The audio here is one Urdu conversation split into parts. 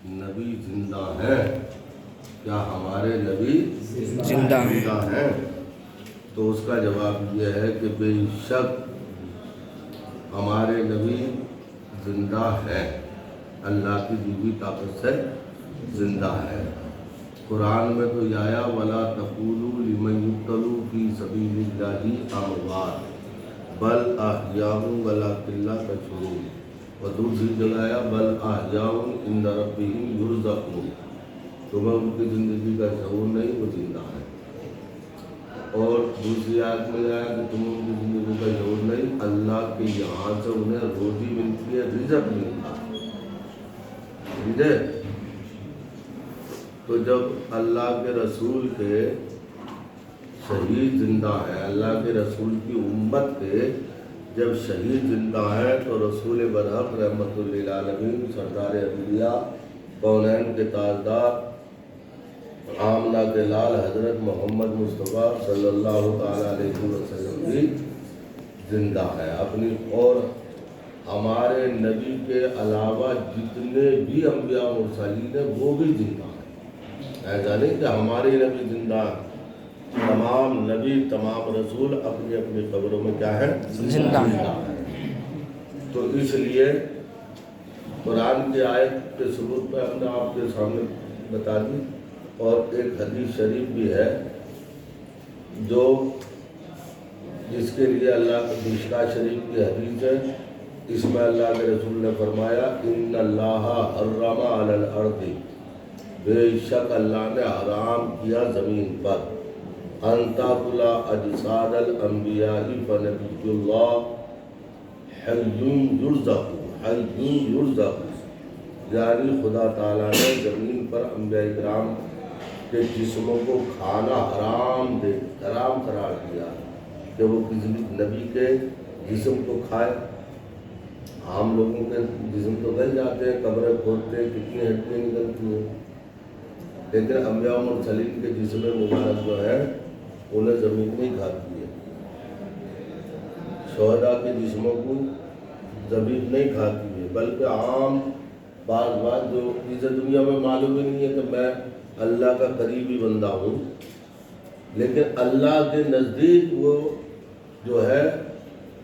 نبی زندہ ہیں؟ کیا ہمارے نبی زندہ ہیں؟ تو اس کا جواب یہ ہے کہ بے شک ہمارے نبی زندہ ہیں، اللہ کی دی ہوئی طاقت سے زندہ ہے۔ قرآن میں تو یہ آیا وَلَا تَقُولُوا لِمَن يُقْتَلُ فِي سَبِيلِ اللَّهِ أَمْوَاتٌ بَلْ أَحْيَاءٌ وَلَٰكِن لَّا تَشْعُرُونَ، اور دوسری جگہ آیا بَلْ أَحْيَاءٌ عِندَ رَبِّهِمْ يُرْزَقُونَ، تمہیں ان کی زندگی کا شعور نہیں، وہ زندہ ہے۔ اور دوسری آیت میں آیا کہ تمہیں ان کی زندگی کا شعور نہیں، اللہ کے یہاں سے انہیں روزی ملتی ہے، رزق ملتا ہے، ٹھیک ہے؟ تو جب اللہ کے رسول کے شہید زندہ ہیں، اللہ کے رسول کی امت کے جب شہید زندہ ہیں، تو رسول برحق رحمت للعالمین سردار انبیاء کونین کے تاجدار آمنہ کے لال حضرت محمد مصطفیٰ صلی اللہ تعالیٰ علیہ وسلم بھی زندہ ہے اپنی، اور ہمارے نبی کے علاوہ جتنے بھی انبیاء و مرسلین ہیں وہ بھی زندہ ہیں۔ ایسا نہیں کہ ہمارے نبی زندہ ہیں، تمام نبی تمام رسول اپنی اپنی قبروں میں کیا ہے؟ زندہ ہیں۔ تو اس لیے قرآن کی آیت کے ثبوت پہ ہم نے آپ کے سامنے بتا دی، اور ایک حدیث شریف بھی ہے جو جس کے لیے اللہ کے مشکا شریف کی حدیث ہے، اس میں اللہ کے رسول نے فرمایا ان اللہ حرم علی الارض، بے شک اللہ نے حرام کیا زمین پر ان تاکل اجساد الانبیاء فنبی اللہ حی یرزق، حی یرزق، یعنی خدا تعالیٰ نے زمین پر انبیاء کرام کے جسموں کو کھانا حرام قرار دیا کہ وہ کسی نبی کے جسم کو کھائے۔ عام لوگوں کے جسم تو گل جاتے ہیں، قبریں کھودتے ہیں، کتنی ہڈیاں نکلتی ہیں، لیکن انبیاء و مرسلین کے جسم مبارک جو ہے انہیں زمین نہیں کھاتی ہے، شہداء کے جسموں کو زمین نہیں کھاتی ہے، بلکہ عام بعض بات جو اسے دنیا میں معلوم ہی نہیں ہے کہ میں اللہ کا قریبی بندہ ہوں، لیکن اللہ کے نزدیک وہ جو ہے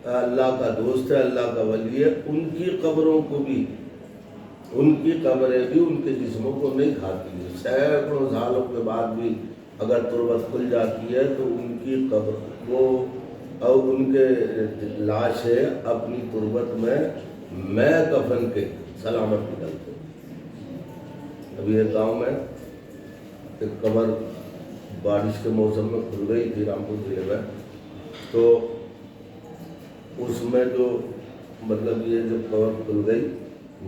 اللہ کا دوست ہے، اللہ کا ولی ہے، ان کی قبروں کو بھی، ان کی قبریں بھی ان کے جسموں کو نہیں کھاتی ہے۔ سینکڑوں سالوں کے بعد بھی اگر تربت کھل جاتی ہے تو ان کی قبر وہ اور ان کے لاشیں اپنی تربت میں کفن کے سلامت نکلتے۔ ابھی ایک گاؤں میں ایک قبر بارش کے موسم میں کھل گئی تھی رامپور ضلع میں، تو اس میں جو مطلب یہ جب قبر کھل گئی،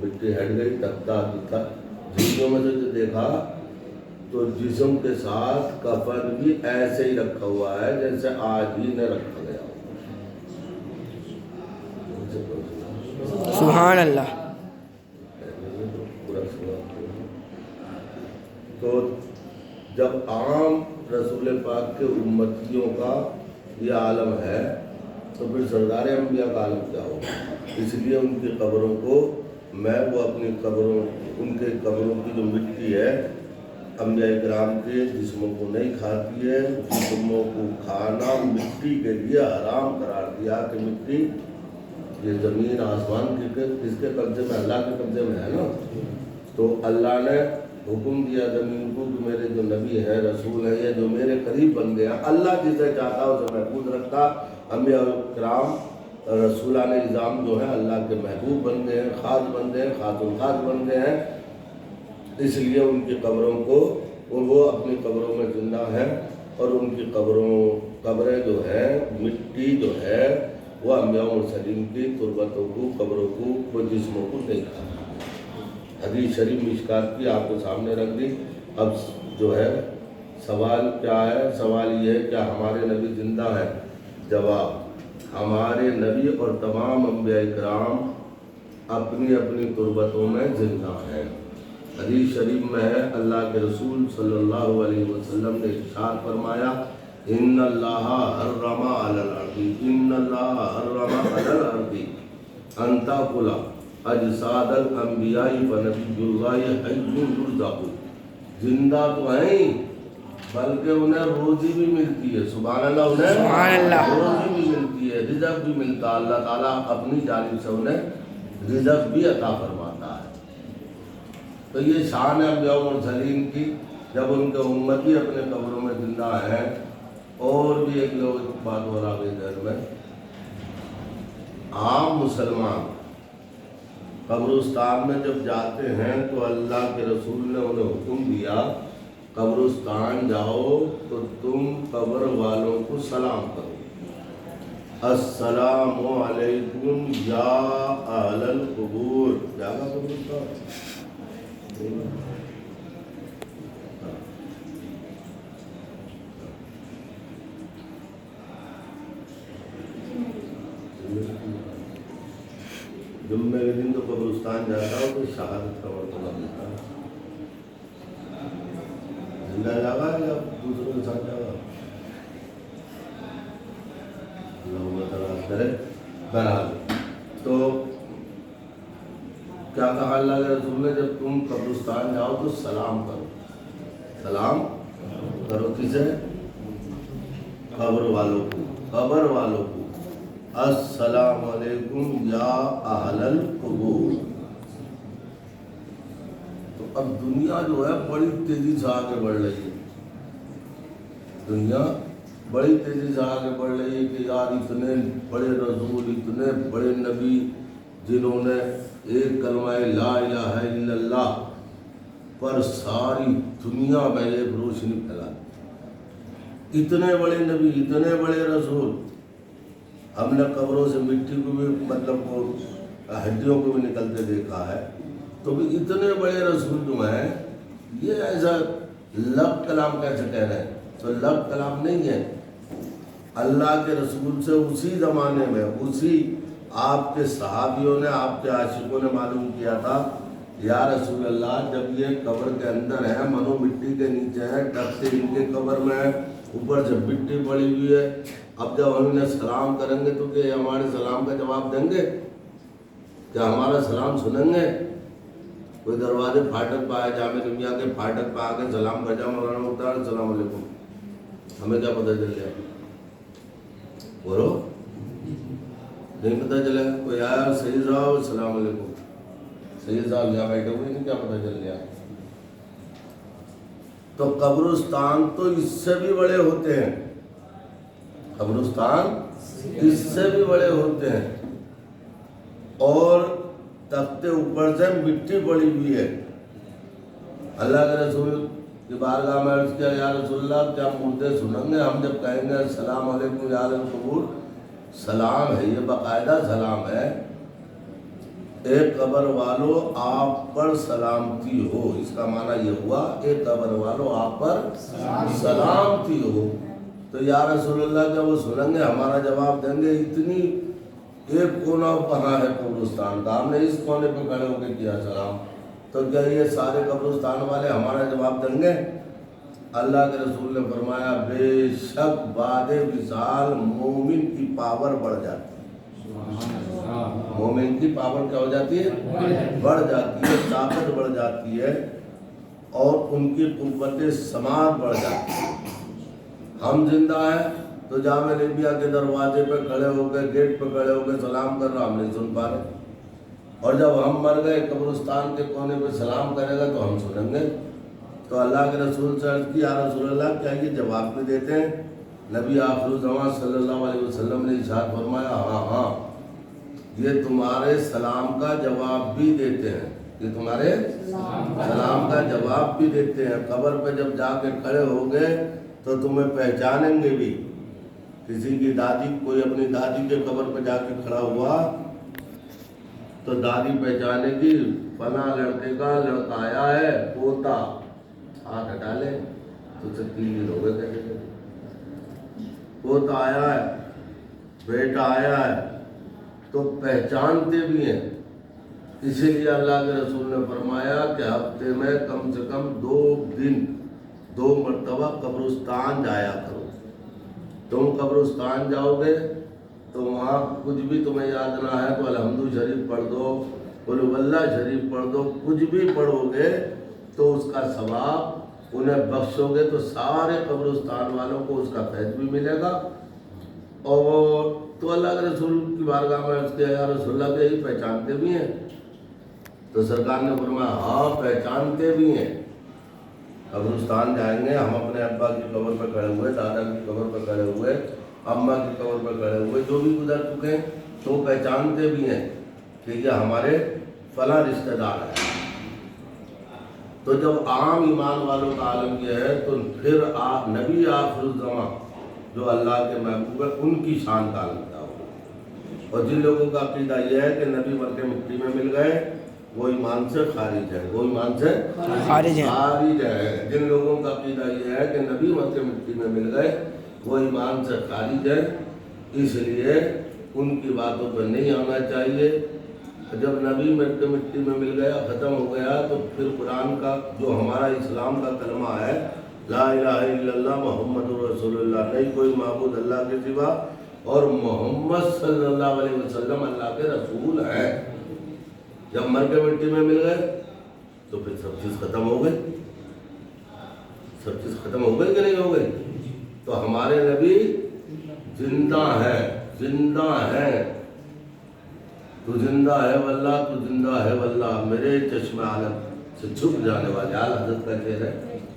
مٹی ہٹ گئی، تختہ تھا، جسموں میں سے جو دیکھا تو جسم کے ساتھ کفن بھی ایسے ہی رکھا ہوا ہے جیسے آج ہی نہ رکھا گیا۔ سبحان اللہ۔ تو جب عام رسول پاک کے امتیوں کا یہ عالم ہے تو پھر سردار انبیاء کا عالم کیا ہوگا؟ اس لیے ان کی قبروں کو وہ اپنی قبروں، ان کے قبروں کی جو مٹی ہے انبیاء کرام کے جسموں کو نہیں کھاتی ہے، جسموں کو کھانا مٹی کے لیے حرام قرار دیا کہ مٹی یہ زمین آسمان کس کے قبضے میں؟ اللہ کے قبضے میں ہے نا۔ تو اللہ نے حکم دیا زمین کو کہ میرے جو نبی ہیں، رسول ہیں، یہ جو میرے قریب بن گیا، اللہ جسے چاہتا اسے محفوظ رکھتا۔ انبیاء کرام رسولان نظام جو ہیں اللہ کے محبوب بن گئے ہیں، خاص بن گئے ہیں، خاص الخاص بن گئے ہیں، اس لیے ان کی قبروں کو وہ اپنی قبروں میں زندہ ہیں، اور ان کی قبریں جو ہیں مٹی جو ہے وہ انبیاء و مرسلین کی تربتوں کو، قبروں کو، وہ جسموں کو نہیں کھاتا۔ حدیث شریف مشکات کی آپ کو سامنے رکھ دی۔ اب جو ہے سوال کیا ہے؟ سوال یہ ہے کیا ہمارے نبی زندہ ہیں؟ جواب، ہمارے نبی اور تمام انبیاء کرام اپنی اپنی تربتوں میں زندہ ہیں۔ حدیث شریف میں ہے اللہ کے رسول صلی اللہ علیہ وسلم نے ارشاد فرمایا ان اللہ حرم علی الارض، ان اللہ حرم علی الارض ان تاکل اجساد الانبیاء فنبی اللہ حی یرزق، زندہ تو ہیں بلکہ انہیں روزی بھی ملتی ہے، سبحان اللہ، انہیں روزی بھی ملتی ہے، رزق بھی ملتا ہے، اللہ تعالیٰ اپنی جانب سے انہیں رزق بھی عطا فرماتا ہے۔ تو یہ شان ہے انبیاء و مرسلین کی، جب ان کے امتی اپنے قبروں میں زندہ ہیں۔ اور بھی ایک لوگ بات ہو رہا ہے ذہن میں، عام مسلمان قبرستان میں جب جاتے ہیں تو اللہ کے رسول نے انہیں حکم دیا قبرستان جاؤ تو تم قبر والوں کو سلام کرو، السلام علیکم یا اہل القبور۔ جاگا قبرستان جمعے کے دن تو قبرستان جاتا ہوں تو شہادت کا مرتبہ ملتا ہے۔ زندہ جاگا یا دوسروں کے ساتھ جاگا، اللہ تعالیٰ کرے۔ بہرحال تو کیا کہا اللہ کے رسول نے، جب تم قبرستان جاؤ تو سلام کرو، سلام کرو کسے؟ قبر والوں کو، قبر والوں کو، السلام علیکم یا اہل القبور۔ تو اب دنیا جو ہے بڑی تیزی سے آگے بڑھ رہی ہے، دنیا بڑی تیزی سے آگے بڑھ رہی ہے کہ یار اتنے بڑے رسول، اتنے بڑے نبی جنہوں نے ایک کلمہ لا الہ الا اللہ پر ساری دنیا میں ایک روشنی پھیلا، اتنے بڑے نبی، اتنے بڑے رسول۔ ہم نے قبروں سے مٹی کو بھی مطلب وہ ہڈیوں کو بھی نکلتے دیکھا ہے، تو بھی اتنے بڑے رسول جو ہیں یہ ایسا لب کلام کیسے کہہ رہے ہیں؟ تو لب کلام نہیں ہے، اللہ کے رسول سے اسی زمانے میں اسی آپ کے صحابیوں نے، آپ کے عاشقوں نے معلوم کیا تھا، یا رسول اللہ جب یہ قبر کے اندر ہے، منو مٹی کے نیچے ہے، تختے ان کے قبر میں ہے، اوپر سے مٹی پڑی ہوئی ہے، اب جب ہم انہیں سلام کریں گے تو کہ ہمارے سلام کا جواب دیں گے؟ کیا ہمارا سلام سنیں گے؟ کوئی دروازے پھاٹک پہ آئے، جامع دنیا کے پھاٹک پہ آ کے سلام کر جا، مولانا مختار السلام علیکم، ہمیں کیا پتہ چل گیا؟ بولو، نہیں پتہ چلا؟ کوئی آیا سید صاحب السلام علیکم، سید صاحب یہاں بیٹھے ہوئے نہیں، کیا پتہ چل گیا؟ تو قبرستان تو اس سے بھی بڑے ہوتے ہیں، قبرستان اس سے بھی بڑے ہوتے ہیں، اور تختے اوپر سے مٹی پڑی ہوئی ہے۔ اللہ کے رسول کی بارگاہ میں عرض کیا، یا رسول اللہ کیا مردے سنیں گے؟ ہم جب کہیں گے السلام علیکم یا اہل القبور، سلام ہے، یہ باقاعدہ سلام ہے، اے قبر والو آپ پر سلامتی ہو، اس کا معنی یہ ہوا اے قبر والو آپ پر سلامتی ہو۔ تو یا رسول اللہ جب وہ سنیں گے ہمارا جواب دیں گے، اتنی ایک کونا کہاں ہے قبرستان کا، ہم نے اس کونے پہ کھڑے ہو کے کیا سلام، تو کیا یہ سارے قبرستان والے ہمارا جواب دیں گے؟ اللہ کے رسول نے فرمایا بے شک بعد وصال مومن کی پاور بڑھ جاتی ہے، مومن کی پاور کیا ہو جاتی ہے؟ بڑھ جاتی ہے، طاقت بڑھ جاتی ہے، اور ان کی قوت سماعت بڑھ جاتی ہے۔ ہم زندہ ہیں تو جامع نبیہ کے دروازے پہ کھڑے ہو کے، گیٹ پہ کھڑے ہو کے سلام کر رہا، ہم نہیں سن پا رہے، اور جب ہم مر گئے قبرستان کے کونے پہ سلام کرے گا تو ہم سنیں گے۔ تو اللہ کے رسول سے عرض کی، یا رسول اللہ کیا یہ جواب بھی دیتے ہیں؟ نبی آخر الزمان صلی اللہ علیہ وسلم نے ارشاد فرمایا، ہاں ہاں یہ تمہارے سلام کا جواب بھی دیتے ہیں، یہ تمہارے سلام کا جواب بھی دیتے ہیں۔ قبر پہ جب جا کے کھڑے ہو گئے تو تمہیں پہچانیں گے بھی، کسی کی دادی، کوئی اپنی دادی کے قبر پہ جا کے کھڑا ہوا تو دادی پہچانے گی، فلاں لڑکے کا لڑکا آیا ہے، پوتا، ہاتھ ہٹا لے تو سے کلیئر ہو گئے، کہتے پوتا آیا ہے، بیٹا آیا ہے، تو پہچانتے بھی ہیں۔ اسی لیے اللہ کے رسول نے فرمایا کہ ہفتے میں کم سے کم 2 دن 2 مرتبہ قبرستان جایا کرو۔ تم قبرستان جاؤ گے تو وہاں کچھ بھی تمہیں یاد نہ ہے تو الحمد شریف پڑھ دو، قل هو اللہ شریف پڑھ دو، کچھ بھی پڑھو گے تو اس کا ثواب انہیں بخشو گے تو سارے قبرستان والوں کو اس کا فیض بھی ملے گا۔ اور تو اللہ کے رسول کی بارگاہ میں اس کے یا رسول اللہ کے ہی پہچانتے بھی ہیں؟ تو سرکار نے فرمایا ہاں پہچانتے بھی ہیں۔ قبرستان جائیں گے ہم، اپنے ابا کی قبر پہ کھڑے ہوئے، دادا کی قبر پہ کھڑے ہوئے، اماں کی قبر پہ کھڑے ہوئے، جو بھی گزر چکے ہیں تو پہچانتے بھی ہیں کہ یہ ہمارے فلاں رشتہ دار ہیں۔ تو جب عام ایمان والوں کا عالم یہ ہے تو پھر آپ نبی آخر الزماں جو اللہ کے محبوب ہے ان کی شان کا عالم کیا ہوگا۔ اور جن لوگوں کا عقیدہ یہ ہے کہ نبی مر کے مٹی میں مل گئے وہ ایمان سے خارج ہے، وہ ایمان سے خارج ہے۔ جن لوگوں کا عقیدہ یہ ہے کہ نبی مر کے مٹی میں مل گئے وہ ایمان سے خارج ہے، اس لیے ان کی باتوں پر نہیں آنا چاہیے۔ جب نبی مر کے مٹی میں مل گیا، ختم ہو گیا، تو پھر قرآن کا جو ہمارا اسلام کا کلمہ ہے لا الہ الا اللہ محمد رسول اللہ، نہیں کوئی معبود اللہ کے سوا، اور محمد صلی اللہ علیہ وسلم اللہ کے رسول ہیں، جب مر کے مٹی میں مل گئے تو پھر سب چیز ختم ہو گئی۔ سب چیز ختم ہو گئی کہ نہیں ہو گئی؟ تو ہمارے نبی زندہ ہے، زندہ ہے۔ تو زندہ ہے واللہ، تو زندہ ہے واللہ، میرے چشم عالم سے چھپ جانے والے اعلیٰ حضرت کا شعر ہے،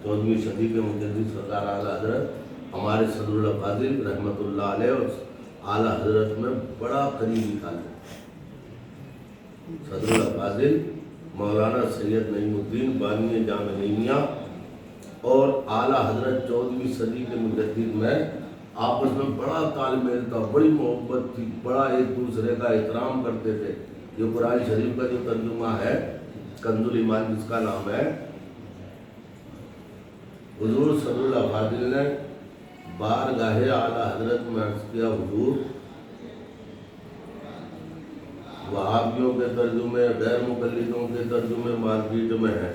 14ویں صدی کے مجدد سرکار اعلیٰ حضرت ہمارے صدر الافاضل رحمۃ اللہ علیہ اور اعلیٰ حضرت میں بڑا قریبی تعلق۔ صدر الافاضل مولانا سید نعیم الدین بانی جامع نعیمیہ اور اعلیٰ حضرت 14ویں صدی کے مجدد میں آپس میں بڑا تال میل تھا، بڑی محبت تھی، بڑا ایک دوسرے کا احترام کرتے تھے۔ یہ قرآن شریف کا جو ترجمہ ہے کنز الایمان جس کا نام ہے، حضور صلی اللہ علیہ وسلم نے بارگاہ اعلیٰ حضرت میں عرض کیا، حضور وہابیوں کے ترجمے، غیر مقلدوں کے ترجمے مارکیٹ میں ہیں،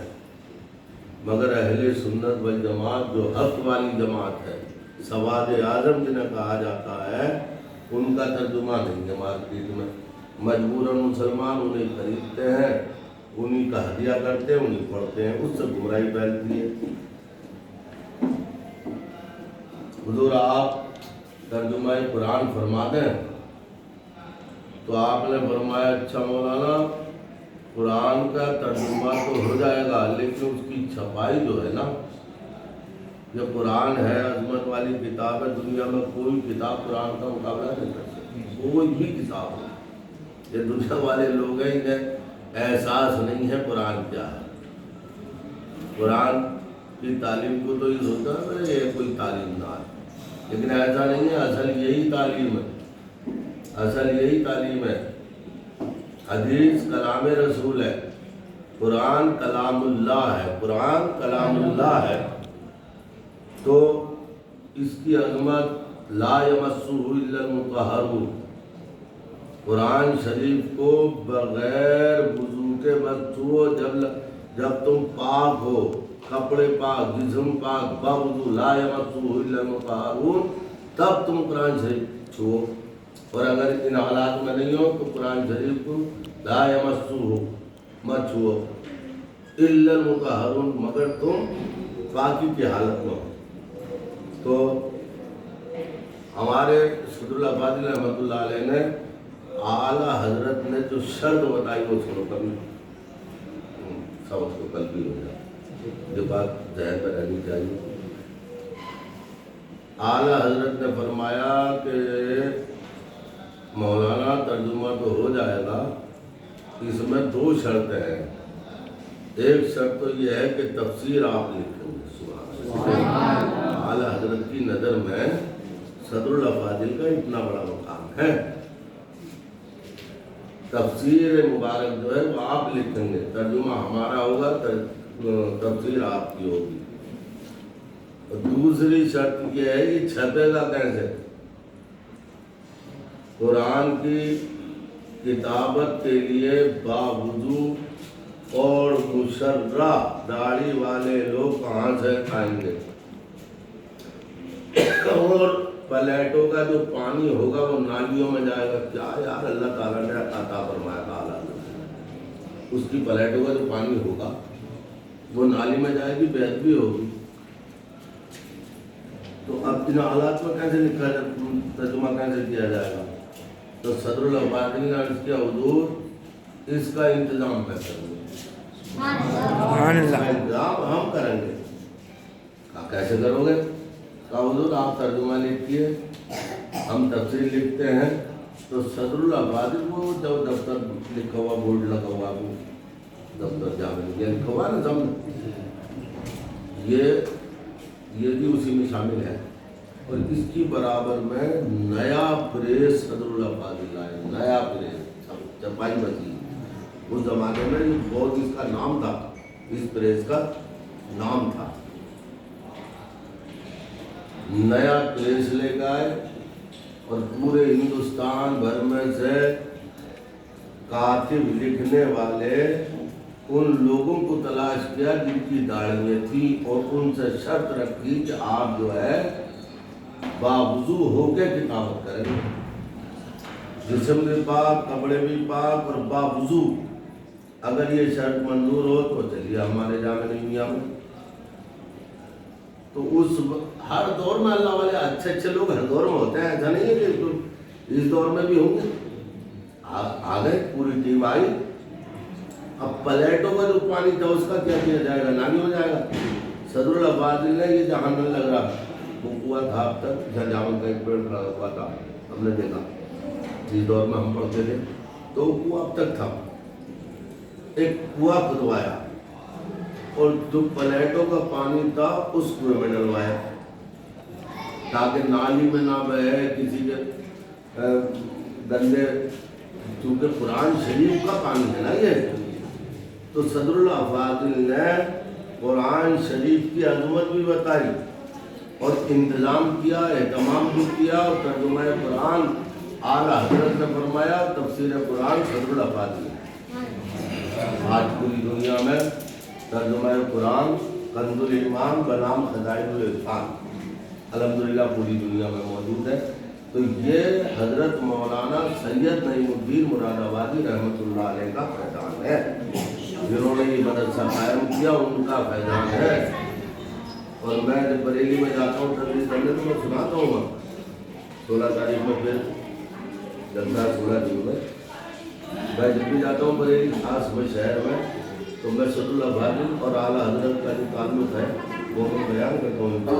مگر اہل سنت والجماعت جو حق والی جماعت ہے، سواد اعظم جنہیں کہا جاتا ہے، ان کا ترجمہ نہیں ہے مارکیٹ میں۔ مجبوراً مسلمان انہیں خریدتے ہیں، انہیں کا ہدیہ کرتے ہیں، انہیں پڑھتے ہیں، اس سے گمراہی پھیلتی ہے۔ حضور آپ ترجمہ قرآن فرما دیں تو آپ نے فرمایا اچھا مولانا قرآن کا ترجمہ تو ہو جائے گا لیکن اس کی چھپائی جو ہے نا، یہ قرآن ہے عظمت والی کتاب ہے، دنیا میں کوئی کتاب قرآن کا مقابلہ نہیں کر سکتی، کوئی بھی کتاب ہے۔ یہ دنیا والے لوگ ہیں، انہیں احساس نہیں ہے قرآن کیا ہے۔ قرآن کی تعلیم کو تو یہ سوچتا ہے یہ کوئی تعلیم نہ ہے، لیکن ایسا نہیں ہے، اصل یہی تعلیم ہے، اصل یہی تعلیم ہے۔ حدیث کلام رسول ہے، قرآن کلام اللہ ہے، قرآن کلام اللہ ہے، تو اس کی عظمت لا یمسہ الا المطہرون۔ قرآن شریف کو بغیر وضو کے بس چھو، جب تم پاک ہو، کپڑے پاک، جسم پاک، باوضو لا یمسہ الا المطہرون، تب تم قرآن شریف چھو، اور اگر ان حالات میں نہیں ہو تو قرآن شریف کو لا یمسہ مت چھو الا المطہرون، مگر تم پاکی کی حالت میں ہو۔ تو ہمارے صدر الافاضل رحمۃ اللہ علیہ نے اعلیٰ حضرت نے جو شرط بتائی وہ سنو، کبھی سبق کو کل بھی ہو جائے، یہ بات ذہن میں رہنی چاہیے۔ اعلیٰ حضرت نے فرمایا کہ مولانا ترجمہ تو ہو جائے گا، اس میں دو شرطیں ہیں۔ ایک شرط تو یہ ہے کہ تفسیر آپ لکھیں گے۔ اعلیٰ حضرت کی نظر میں صدر الافاضل کا اتنا بڑا مقام ہے، تفسیر مبارک جو ہے وہ آپ لکھیں گے، ترجمہ ہمارا ہوگا، تفسیر آپ کی ہوگی۔ اور دوسری شرط یہ ہے کہ چھپے گا کیسے؟ قرآن کی کتابت کے لیے باوضو اور مشرع داڑھی والے لوگ کہاں سے کھائیں گے؟ اور پلیٹوں کا جو پانی ہوگا وہ نالیوں میں جائے گا۔ کیا یار اللہ تعالیٰ نے عطا فرمایا تھا، اس کی پلیٹوں کا جو پانی ہوگا وہ نالی میں جائے گی، بہت بھی ہوگی. تو اب ان حالات میں کیسے لکھا جائے، ترجمہ کیسے کیا جائے گا؟ تو صدر العبادی نے عرض کیا حضور اس کا انتظام کیسے کریں گے؟ اس کا انتظام ہم کریں گے. کہا کیسے کرو گے؟ کہا حضور آپ ترجمہ لکھیے، ہم تفسیر لکھتے ہیں. تو صدر العبادی وہ جو دفتر لکھا ہوا، بورڈ لگا ہوا، وہ دفتر جامع یہ لکھا ہوا نا سب، یہ بھی اسی میں شامل ہے. اور اس کی برابر میں نیا پریس صدر العبادی لائے، نیا پریس چپائی بچی. اس زمانے میں بہت اس کا نام تھا، اس پریس کا نام تھا. نیا پریس لے گئے اور پورے ہندوستان بھر میں سے کاتب لکھنے والے ان لوگوں کو تلاش کیا جن کی داڑھیاں تھیں، اور ان سے شرط رکھی کہ آپ جو ہے باوضو ہو کے کتابت کریں گے، جسم بھی پاک، کپڑے بھی پاک اور باوضو. اگر یہ شرط منظور ہو تو چلیے ہمارے جامع نمیہ میں. تو اس ہر دور میں اللہ والے اچھے اچھے لوگ ہر دور میں ہوتے ہیں، ایسا نہیں ہے کہ اس دور میں بھی ہوں گے. آ گئے، پوری ٹیم آئی. اب پلیٹوں کا جو پانی تھا اس کا کیا کیا جائے گا؟ نالی ہو جائے گا. صدر العبادی نے یہ جہاں نہیں لگ رہا وہ کنواں تھا اب تک، جہاں جامع کا ایک پیڑ کھڑا ہوا تھا، ہم نے دیکھا جس دور میں ہم پڑھتے تھے، تو وہ کنواں اب تک تھا. ایک کنواں کھدوایا اور جو پلیٹوں کا پانی تھا اس کنویں میں ڈلوایا تاکہ نالی میں نہ بہے کسی کے گندے، کیونکہ قرآن شریف کا پانی ہے نا یہ. تو صدر العبادی نے قرآن شریف کی عظمت بھی بتائی اور انتظام کیا، اہتمام بھی کیا. اور ترجمہ قرآن اعلیٰ حضرت نے فرمایا، تفسیر قرآن صدر العبادی نے. آج پوری دنیا میں ترجمہ قرآن کنز الایمان بنام خزائن العرفان الحمدللہ پوری دنیا میں موجود ہے. تو یہ حضرت مولانا سید نعیم الدین مراد آبادی رحمۃ اللہ علیہ کا فیضان ہے. جنہوں نے یہ مدرسہ قائم کیا ان کا فیضان ہے. اور میں جب بریلی میں جاتا ہوں تدریس کرنے تو میں سناتا ہوں. 16 تاریخ میں پھر جلسہ 16 دن میں میں جب بھی جاتا ہوں بریلی خاص میں شہر میں، تو میں صدر العبادی اور اعلیٰ حضرت کا جو تعلق ہے وہ میں بیان کرتا ہوں. تو